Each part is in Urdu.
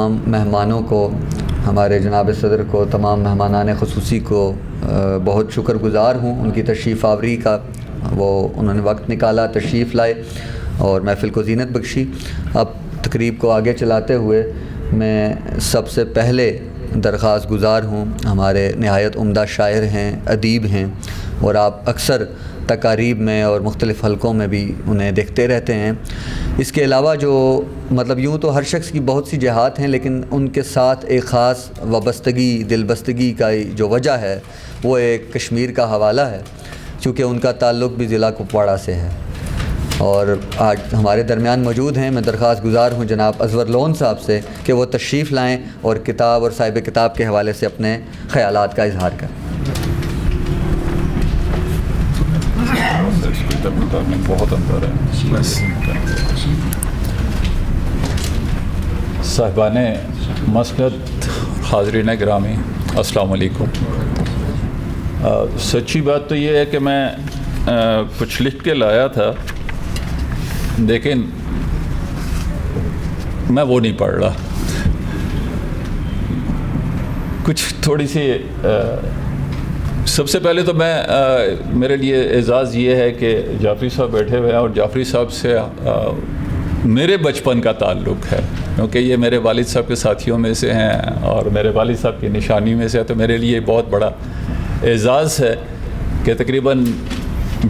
تمام مہمانوں کو، ہمارے جناب صدر کو، تمام مہمانان خصوصی کو بہت شکر گزار ہوں ان کی تشریف آوری کا۔ انہوں نے وقت نکالا، تشریف لائے اور محفل کو زینت بخشی۔ اب تقریب کو آگے چلاتے ہوئے میں سب سے پہلے درخواست گزار ہوں، ہمارے نہایت عمدہ شاعر ہیں، ادیب ہیں، اور آپ اکثر تقاریب میں اور مختلف حلقوں میں بھی انہیں دیکھتے رہتے ہیں۔ اس کے علاوہ جو یوں تو ہر شخص کی بہت سی جہات ہیں، لیکن ان کے ساتھ ایک خاص وابستگی، دلبستگی کا جو وجہ ہے وہ ایک کشمیر کا حوالہ ہے، چونکہ ان کا تعلق بھی ضلع کپواڑہ سے ہے، اور آج ہمارے درمیان موجود ہیں۔ میں درخواست گزار ہوں جناب ازور لون صاحب سے کہ وہ تشریف لائیں اور کتاب اور صاحب کتاب کے حوالے سے اپنے خیالات کا اظہار کریں۔ بہت اندر ہے۔ صاحبان مسند، حاضرین گرامی، السلام علیکم۔ سچی بات تو یہ ہے کہ میں کچھ لکھ کے لایا تھا، لیکن میں وہ نہیں پڑھ رہا۔ کچھ تھوڑی سی سب سے پہلے تو میرے لیے اعزاز یہ ہے کہ جعفری صاحب بیٹھے ہوئے ہیں، اور جعفری صاحب سے میرے بچپن کا تعلق ہے، کیونکہ یہ میرے والد صاحب کے ساتھیوں میں سے ہیں اور میرے والد صاحب کی نشانی میں سے ہے، تو میرے لیے بہت بڑا اعزاز ہے کہ تقریباً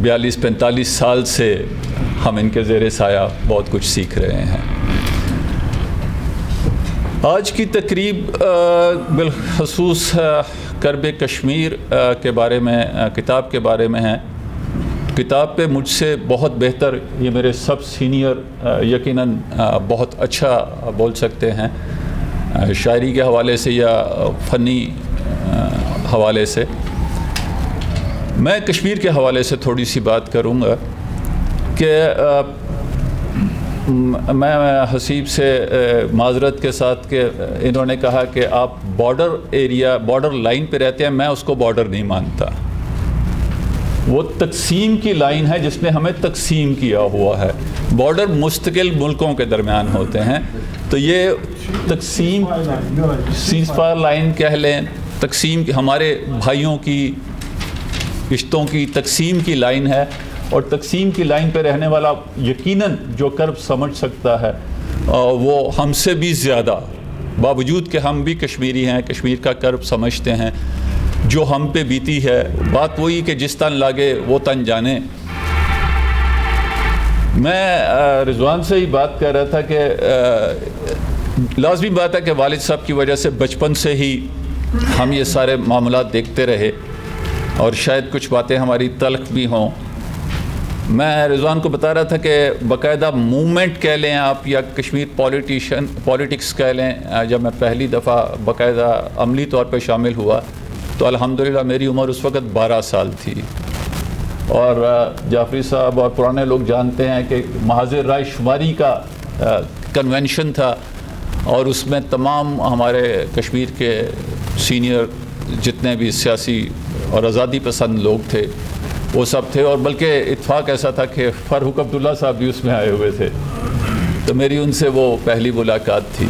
42-45 سال سے ہم ان کے زیر سایہ بہت کچھ سیکھ رہے ہیں۔ آج کی تقریب بالخصوص کرب کشمیر کے بارے میں، کتاب کے بارے میں ہے۔ کتاب پہ مجھ سے بہت بہتر یہ میرے سب سینئر یقیناً بہت اچھا بول سکتے ہیں، شاعری کے حوالے سے یا فنی حوالے سے۔ میں کشمیر کے حوالے سے تھوڑی سی بات کروں گا کہ میں حسیب سے معذرت کے ساتھ کہ انہوں نے کہا کہ آپ بارڈر لائن پہ رہتے ہیں، میں اس کو بارڈر نہیں مانتا۔ وہ تقسیم کی لائن ہے جس نے ہمیں تقسیم کیا ہوا ہے۔ بارڈر مستقل ملکوں کے درمیان ہوتے ہیں، تو یہ تقسیم سیز فائر لائن کہہ لیں، تقسیم ہمارے بھائیوں کی رشتوں کی تقسیم کی لائن ہے، اور تقسیم کی لائن پہ رہنے والا یقیناً جو کرب سمجھ سکتا ہے وہ ہم سے بھی زیادہ، باوجود کہ ہم بھی کشمیری ہیں، کشمیر کا کرب سمجھتے ہیں جو ہم پہ بیتی ہے۔ بات وہی کہ جس تن لاگے وہ تن جانے۔ میں رضوان سے ہی بات کر رہا تھا کہ لازمی بات ہے کہ والد صاحب کی وجہ سے بچپن سے ہی ہم یہ سارے معاملات دیکھتے رہے، اور شاید کچھ باتیں ہماری تلخ بھی ہوں۔ میں رضوان کو بتا رہا تھا کہ باقاعدہ موومنٹ کہہ لیں آپ یا کشمیر پولیٹکس کہہ لیں، جب میں پہلی دفعہ باقاعدہ عملی طور پہ شامل ہوا تو الحمدللہ میری عمر اس وقت 12 سال تھی، اور جعفری صاحب اور پرانے لوگ جانتے ہیں کہ محاذ رائے شماری کا کنونشن تھا، اور اس میں تمام ہمارے کشمیر کے سینئر جتنے بھی سیاسی اور آزادی پسند لوگ تھے وہ سب تھے، اور بلکہ اتفاق ایسا تھا کہ فاروق عبداللہ صاحب بھی اس میں آئے ہوئے تھے، تو میری ان سے وہ پہلی ملاقات تھی۔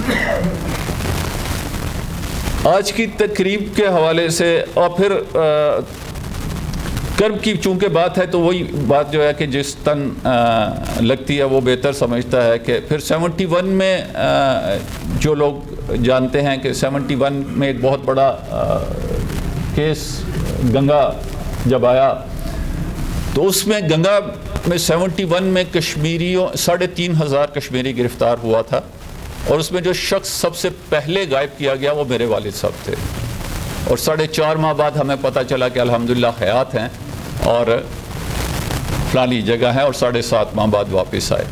آج کی تقریب کے حوالے سے اور پھر کرب کی چونکہ بات ہے تو وہی بات جو ہے کہ جس تن لگتی ہے وہ بہتر سمجھتا ہے کہ پھر 71 میں جو لوگ جانتے ہیں کہ 71 میں ایک بہت بڑا کیس گنگا جب آیا، تو اس میں گنگا میں 71 میں کشمیریوں 3500 کشمیری گرفتار ہوا تھا، اور اس میں جو شخص سب سے پہلے غائب کیا گیا وہ میرے والد صاحب تھے، اور 4.5 ماہ بعد ہمیں پتہ چلا کہ الحمدللہ حیات ہیں اور فلانی جگہ ہیں، اور 7.5 ماہ بعد واپس آئے۔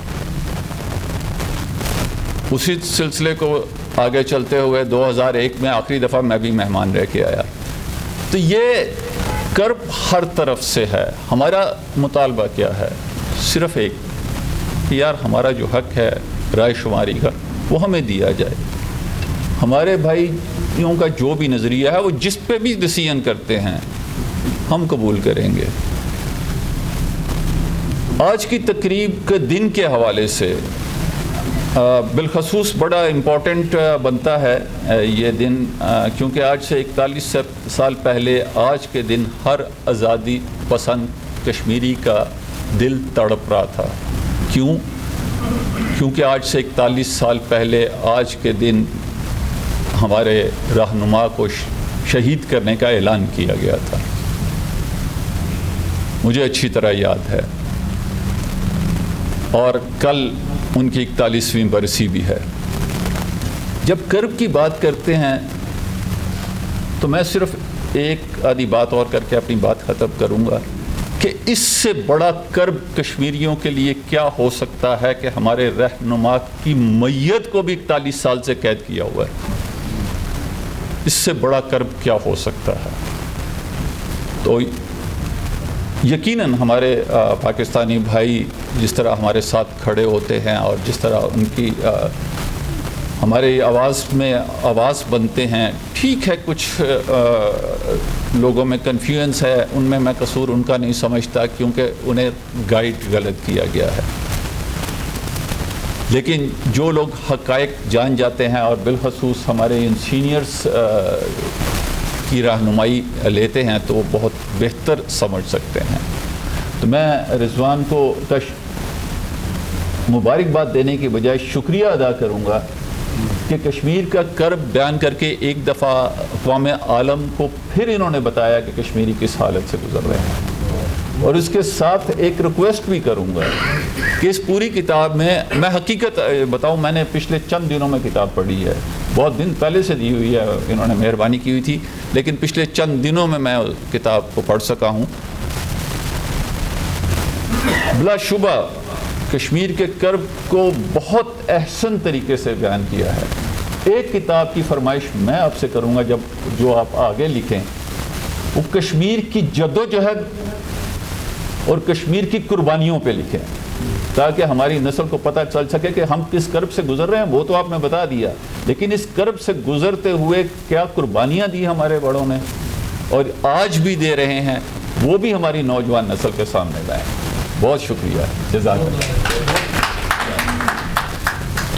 اسی سلسلے کو آگے چلتے ہوئے 2001 میں آخری دفعہ میں بھی مہمان رہ کے آیا۔ تو یہ کرب ہر طرف سے ہے۔ ہمارا مطالبہ کیا ہے؟ صرف ایک کہ یار ہمارا جو حق ہے رائے شماری کا وہ ہمیں دیا جائے۔ ہمارے بھائیوں کا جو بھی نظریہ ہے وہ جس پہ بھی ڈیسیژن کرتے ہیں ہم قبول کریں گے۔ آج کی تقریب کے دن کے حوالے سے بالخصوص بڑا امپورٹنٹ بنتا ہے یہ دن، کیونکہ آج سے 41 سال پہلے آج کے دن ہر آزادی پسند کشمیری کا دل تڑپ رہا تھا۔ کیوں؟ کیونکہ آج سے 41 سال پہلے آج کے دن ہمارے رہنما کو شہید کرنے کا اعلان کیا گیا تھا۔ مجھے اچھی طرح یاد ہے، اور کل ان کی 41ویں برسی بھی ہے۔ جب کرب کی بات کرتے ہیں تو میں صرف ایک آدھی بات اور کر کے اپنی بات ختم کروں گا کہ اس سے بڑا کرب کشمیریوں کے لیے کیا ہو سکتا ہے کہ ہمارے رہنما کی میت کو بھی 41 سال سے قید کیا ہوا ہے۔ اس سے بڑا کرب کیا ہو سکتا ہے؟ تو یقیناً ہمارے پاکستانی بھائی جس طرح ہمارے ساتھ کھڑے ہوتے ہیں اور جس طرح ان کی ہماری آواز میں آواز بنتے ہیں، ٹھیک ہے کچھ لوگوں میں کنفیوژنس ہے، ان میں قصور ان کا نہیں سمجھتا کیونکہ انہیں گائیڈ غلط کیا گیا ہے، لیکن جو لوگ حقائق جان جاتے ہیں اور بالخصوص ہمارے ان سینئرز کی رہنمائی لیتے ہیں تو وہ بہت بہتر سمجھ سکتے ہیں۔ تو میں رضوان کو مبارکباد دینے کے بجائے شکریہ ادا کروں گا کہ کشمیر کا کرب بیان کر کے ایک دفعہ اقوام عالم کو پھر انہوں نے بتایا کہ کشمیری کس حالت سے گزر رہے ہیں۔ اور اس کے ساتھ ایک ریکویسٹ بھی کروں گا کہ اس پوری کتاب میں حقیقت بتاؤں، میں نے پچھلے چند دنوں میں کتاب پڑھی ہے، بہت دن پہلے سے دی ہوئی ہے، انہوں نے مہربانی کی ہوئی تھی، لیکن پچھلے چند دنوں میں کتاب کو پڑھ سکا ہوں۔ بلا شبہ کشمیر کے کرب کو بہت احسن طریقے سے بیان کیا ہے۔ ایک کتاب کی فرمائش میں آپ سے کروں گا جو آپ آگے لکھیں، وہ کشمیر کی جدوجہد اور کشمیر کی قربانیوں پہ لکھیں، تاکہ ہماری نسل کو پتہ چل سکے کہ ہم کس کرب سے گزر رہے ہیں۔ وہ تو آپ نے بتا دیا، لیکن اس کرب سے گزرتے ہوئے کیا قربانیاں دی ہمارے بڑوں نے اور آج بھی دے رہے ہیں، وہ بھی ہماری نوجوان نسل کے سامنے لائیں۔ بہت شکریہ، جزاک اللہ۔